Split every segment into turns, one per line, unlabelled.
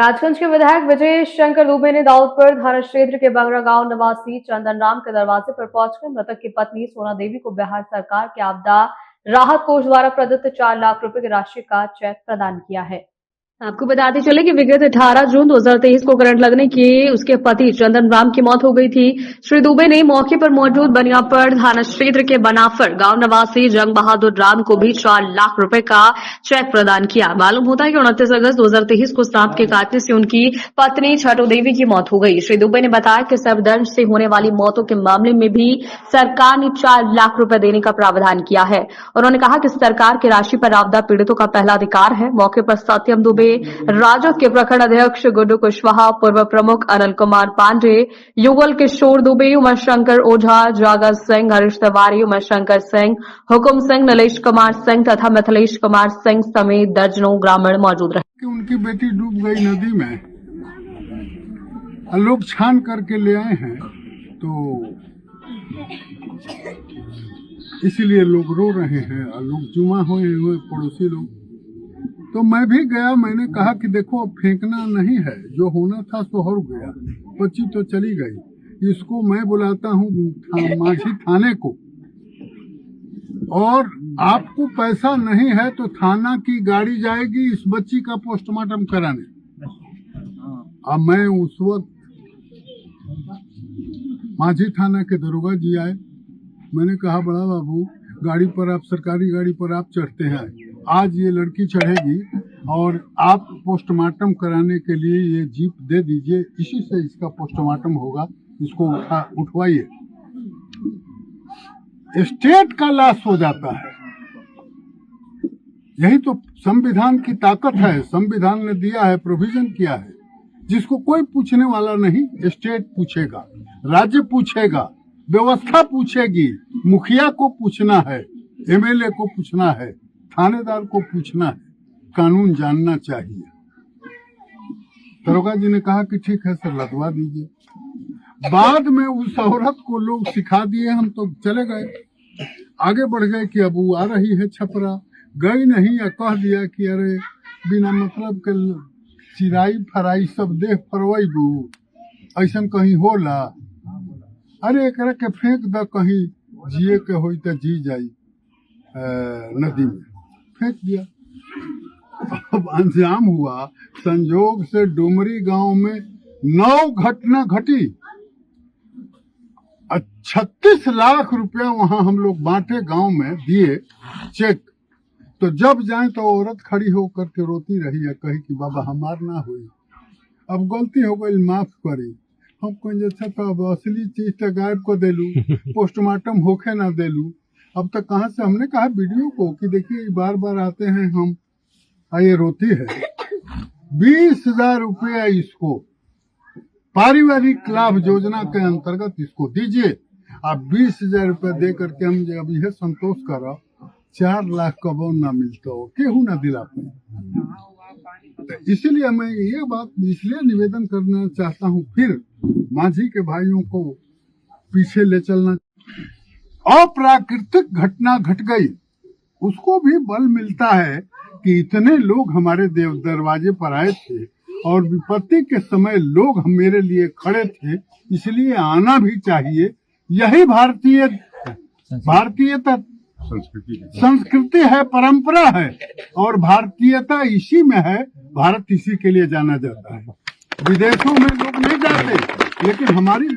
राजगंज के विधायक विजय शंकर दुबे ने दाऊदपुर थाना क्षेत्र के बंगरा गांव निवासी चंदन राम के दरवाजे पर पहुंचकर मृतक की पत्नी सोना देवी को बिहार सरकार के आपदा राहत कोष द्वारा प्रदत्त 4 लाख रुपए की राशि का चेक प्रदान किया है। आपको बताते चले कि विगत 18 जून 2023 को करंट लगने की उसके पति चंदन राम की मौत हो गई थी। श्री दुबे ने मौके पर मौजूद बनियापड़ थाना क्षेत्र के बनाफर गांव निवासी जंग बहादुर राम को भी 4 लाख रुपए का चेक प्रदान किया। मालूम होता है कि 29 अगस्त 2023 को सांप के काटने से उनकी पत्नी छठो देवी की मौत हो गई। श्री दुबे ने बताया कि सर्वदर्श से होने वाली मौतों के मामले में भी सरकार ने 4 लाख रुपए देने का प्रावधान किया है। उन्होंने कहा कि सरकार की राशि पर आपदा पीड़ितों का पहला अधिकार है। मौके पर सत्यम दुबे, राजद के प्रखंड अध्यक्ष गुड्डू कुशवाहा, पूर्व प्रमुख अनिल कुमार पांडे, युगल किशोर दुबे, उमाशंकर ओझा, जागर सिंह, हरीश तिवारी, उमाशंकर सिंह, हुकुम सिंह, नीलेश कुमार सिंह तथा मिथिलेश कुमार सिंह समेत दर्जनों ग्रामीण मौजूद रहे।
उनकी बेटी डूब गई नदी में, लोग छान करके ले आए हैं, तो इसीलिए लोग रो रहे हैं और लोग जुमा हुए पड़ोसी लोग। तो मैं भी गया, मैंने कहा कि देखो अब फेंकना नहीं है, जो होना था सो हो गया, बच्ची तो चली गई। इसको मैं बुलाता हूँ माझी थाने को, और आपको पैसा नहीं है तो थाना की गाड़ी जाएगी इस बच्ची का पोस्टमार्टम कराने। अब मैं उस वक्त माझी थाना के दरोगा जी आए, मैंने कहा बड़ा बाबू गाड़ी पर आप, सरकारी गाड़ी पर आप चढ़ते हैं, आज ये लड़की चढ़ेगी और आप पोस्टमार्टम कराने के लिए ये जीप दे दीजिए, इसी से इसका पोस्टमार्टम होगा, इसको उठवाइए। स्टेट का लॉस हो जाता है। यही तो संविधान की ताकत है, संविधान ने दिया है, प्रोविजन किया है, जिसको कोई पूछने वाला नहीं। स्टेट पूछेगा, राज्य पूछेगा, व्यवस्था पूछेगी, मुखिया को पूछना है, एमएलए को पूछना है, थानेदार को पूछना है, कानून जानना चाहिए। दरोगा जी ने कहा कि ठीक है सर, लदवा दीजिए। बाद में उस औरत को लोग सिखा दिए, हम तो चले गए, आगे बढ़ गए कि अब वो आ रही है छपरा, गई नहीं या कह दिया कि अरे बिना मतलब के चिराई फराई सब देह फरवई बू, ऐसा कहीं होला, अरे एकरा के फेंक द, कहीं जिए के होई तो जी जाई नदी में, फेंक दिया। अब अंजाम हुआ, संजोग से डुमरी गांव में 9 घटना घटी, 36 लाख रुपया वहां हम लोग बांटे, गांव में दिए चेक। तो जब जाए तो औरत खड़ी होकर के रोती रही है, कही कि बाबा हमार ना हुई, अब गलती हो गई, माफ करी। हम कहें अच्छा तो अब असली चीज तो गायब को देलू, पोस्टमार्टम होके ना देलू, अब तक कहाँ से। हमने कहा वीडियो को कि देखिए बार बार आते हैं हम, ये रोती है। 20,000 रुपया इसको पारिवारिक लाभ योजना के अंतर्गत इसको दीजिए। आप 20,000 रुपया दे करके हम अब यह संतोष करो, 4 लाख कबो ना मिलता हो, केहू ना दिला पाए। इसीलिए मैं ये बात इसलिए निवेदन करना चाहता हूँ, फिर माझी के भाइयों को पीछे ले चलना। अप्राकृतिक घटना घट गई, उसको भी बल मिलता है कि इतने लोग हमारे दरवाजे पर आए थे और विपत्ति के समय लोग मेरे लिए खड़े थे, इसलिए आना भी चाहिए। यही भारतीयता संस्कृति है, परंपरा है, और भारतीयता इसी में है। भारत इसी के लिए जाना जाता है। विदेशों में लोग नहीं जाते, लेकिन हमारी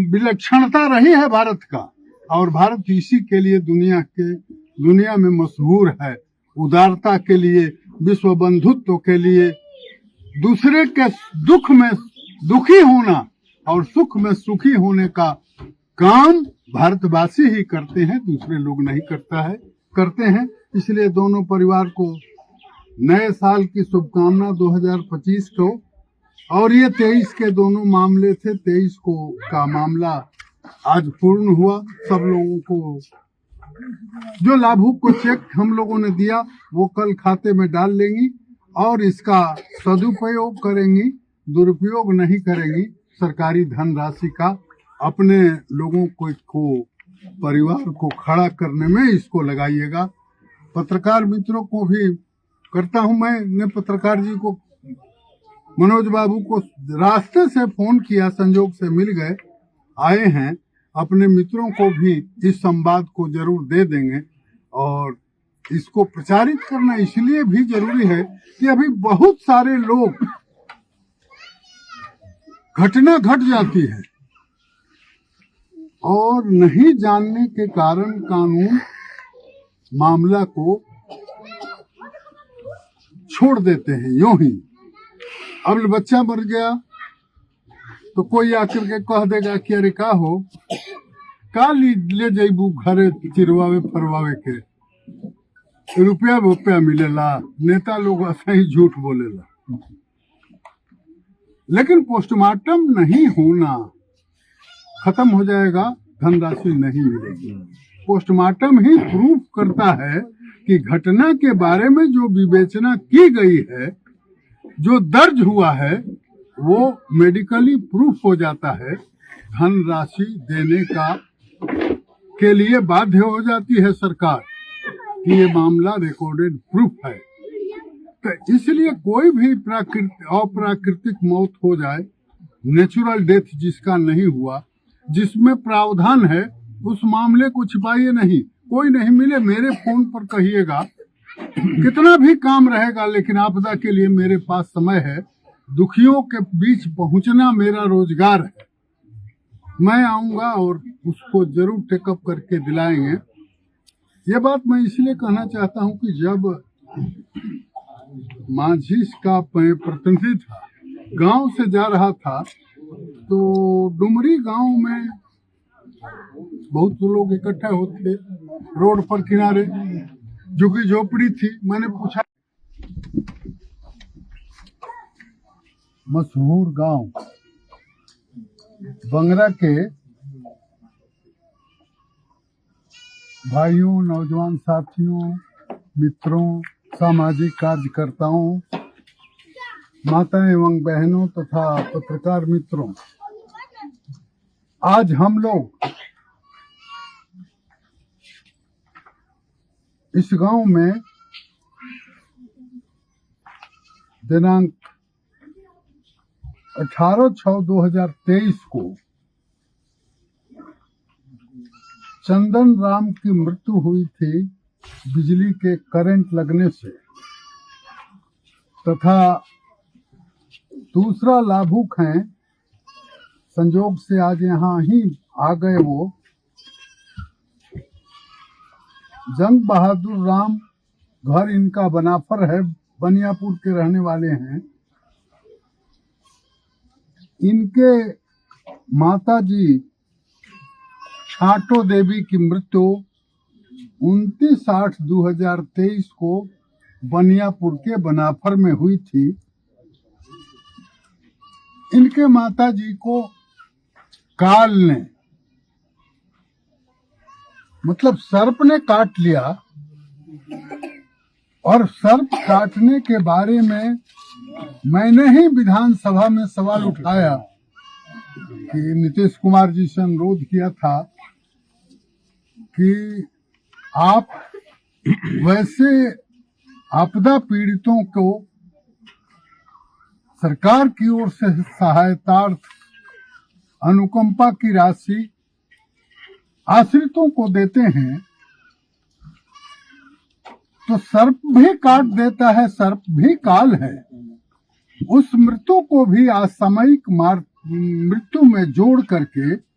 विलक्षणता रही है भारत का, और भारत इसी के लिए दुनिया में मशहूर है। उदारता के लिए, विश्व बंधुत्व के लिए, दूसरे के दुख में दुखी होना और सुख में सुखी होने का काम भारतवासी ही करते हैं, दूसरे लोग नहीं करते हैं। इसलिए दोनों परिवार को नए साल की शुभकामना 2025 को। और ये 23 के दोनों मामले थे, 23 को का मामला आज पूर्ण हुआ। सब लोगों को जो लाभुक को चेक हम लोगों ने दिया वो कल खाते में डाल लेंगी और इसका सदुपयोग करेंगी, दुरुपयोग नहीं करेंगी। सरकारी धनराशि का अपने लोगों को परिवार को खड़ा करने में इसको लगाइएगा। पत्रकार मित्रों को भी करता हूं। मैंने पत्रकार जी को, मनोज बाबू को रास्ते से फोन किया, संजोग से मिल गए, आए हैं। अपने मित्रों को भी इस संवाद को जरूर दे देंगे। और इसको प्रचारित करना इसलिए भी जरूरी है कि अभी बहुत सारे लोग, घटना घट जाती है और नहीं जानने के कारण कानून मामला को छोड़ देते हैं यूं ही। अब बच्चा मर गया तो कोई आकर के कह देगा कि अरे का हो, का ले जैबू घरे चिरवावे फरवावे के, रुपया मिलेला। नेता लोग ऐसा ही झूठ बोलेला। लेकिन पोस्टमार्टम नहीं होना, खत्म हो जाएगा, धनराशि नहीं मिलेगी। पोस्टमार्टम ही प्रूफ करता है कि घटना के बारे में जो विवेचना की गई है, जो दर्ज हुआ है, वो मेडिकली प्रूफ हो जाता है। धनराशि देने का के लिए बाध्य हो जाती है सरकार कि ये मामला रिकॉर्डेड प्रूफ है। तो इसलिए कोई भी अप्राकृतिक मौत हो जाए, नेचुरल डेथ जिसका नहीं हुआ, जिसमें प्रावधान है, उस मामले को छिपाइए नहीं। कोई नहीं मिले, मेरे फोन पर कहिएगा, कितना भी काम रहेगा, लेकिन आपदा के लिए मेरे पास समय है। दुखियों के बीच पहुंचना मेरा रोजगार है। मैं आऊंगा और उसको जरूर टेकअप करके दिलाएंगे। ये बात मैं इसलिए कहना चाहता हूं कि जब माझी का प्रतिनिधि था, गांव से जा रहा था, तो डुमरी गांव में बहुत लोग इकट्ठा होते, रोड पर किनारे झुग्गी झोपड़ी थी। मैंने पूछा, मशहूर गांव बंगरा के भाइयों, नौजवान साथियों, मित्रों, सामाजिक कार्यकर्ताओं, माता एवं बहनों तथा पत्रकार मित्रों, आज हम लोग इस गांव में दिनांक 18/6/2023 को चंदन राम की मृत्यु हुई थी बिजली के करंट लगने से, तथा दूसरा लाभुक हैं, संजोग से आज यहाँ ही आ गए, वो जंग बहादुर राम, घर इनका बनाफर है, बनियापुर के रहने वाले हैं। इनके माता जी छाटो देवी की मृत्यु 29/8/2023 को बनियापुर के बनाफर में हुई थी। इनके माता जी को काल ने, मतलब सर्प ने काट लिया, और सर्प काटने के बारे में मैंने ही विधानसभा में सवाल उठाया कि नीतीश कुमार जी से अनुरोध किया था कि आप वैसे आपदा पीड़ितों को सरकार की ओर से सहायतार्थ अनुकंपा की राशि आश्रितों को देते हैं, तो सर्प भी काट देता है, सर्प भी काल है। उस मृत्यु को भी असामयिक मृत्यु में जोड़ करके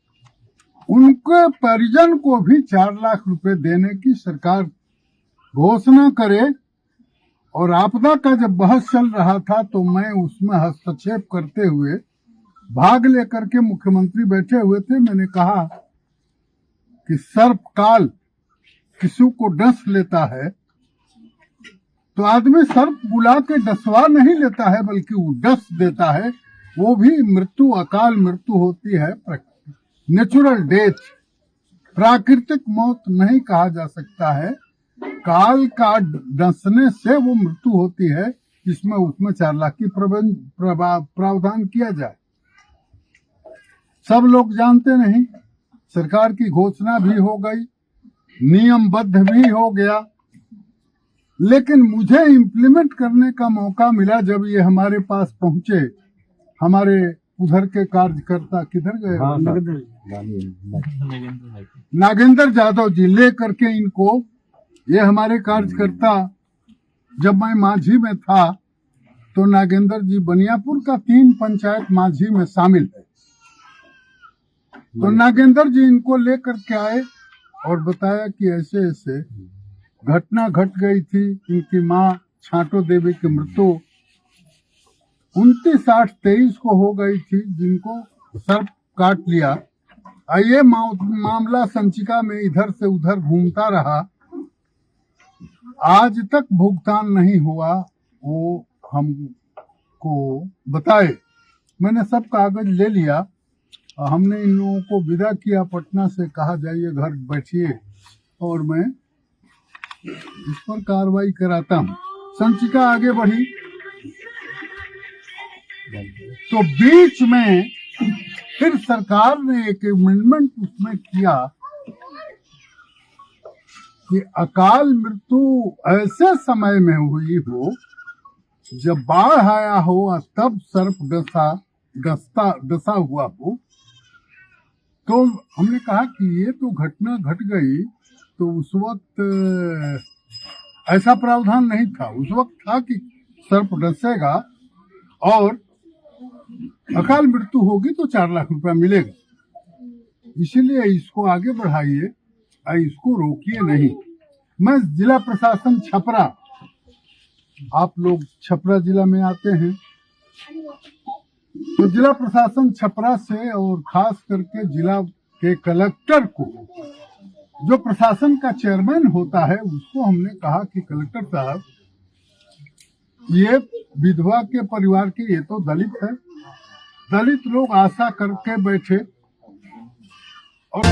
उनके परिजन को भी 4 लाख रुपए देने की सरकार घोषणा करे। और आपदा का जब बहस चल रहा था तो मैं उसमें हस्तक्षेप करते हुए भाग लेकर के मुख्यमंत्री बैठे हुए थे। मैंने कहा कि सर्प काल किसी को डस लेता है तो आदमी सर्प बुला के डसवा नहीं लेता है, बल्कि वो डस देता है। वो भी मृत्यु, अकाल मृत्यु होती है, नेचुरल डेथ, प्राकृतिक मौत नहीं कहा जा सकता है। काल का डसने से वो मृत्यु होती है, इसमें उसमें 4 लाख की प्रावधान किया जाए। सब लोग जानते नहीं, सरकार की घोषणा भी हो गई, नियमबद्ध भी हो गया, लेकिन मुझे इम्प्लीमेंट करने का मौका मिला जब ये हमारे पास पहुंचे। हमारे उधर के कार्यकर्ता किधर गए? नागेंद्र यादव जी ले करके इनको, ये हमारे कार्यकर्ता, जब मैं माझी में था तो नागेंद्र जी बनियापुर का 3 पंचायत माझी में शामिल है। तो नागेंद्र जी इनको लेकर के आए और बताया कि ऐसे ऐसे घटना घट गई थी। इनकी माँ छाटो देवी की मृत्यु 29/8/23 को हो गई थी, जिनको सर्प काट लिया। ये मामला संचिका में इधर से उधर घूमता रहा, आज तक भुगतान नहीं हुआ। वो हमको बताए, मैंने सब कागज ले लिया। हमने इन लोगों को विदा किया पटना से, कहा जाइए घर बैठिए और मैं इस पर कार्रवाई कराता हूँ। संचिका आगे बढ़ी तो बीच में फिर सरकार ने एक अमेंडमेंट उसमें किया कि अकाल मृत्यु ऐसे समय में हुई हो जब बाढ़ आया हो और तब सर्प डसा हुआ हो। तो हमने कहा कि ये तो घटना घट गई, तो उस वक्त ऐसा प्रावधान नहीं था। उस वक्त था कि सर्प डसेगा और अकाल मृत्यु होगी तो 4 लाख रुपया मिलेगा। इसीलिए इसको आगे बढ़ाइए, इसको रोकिए नहीं। मैं जिला प्रशासन छपरा, आप लोग छपरा जिला में आते हैं, तो जिला प्रशासन छपरा से और खास करके जिला के कलेक्टर को, जो प्रशासन का चेयरमैन होता है, उसको हमने कहा कि कलेक्टर साहब, ये विधवा के परिवार के, ये तो दलित है, दलित लोग आशा करके बैठे और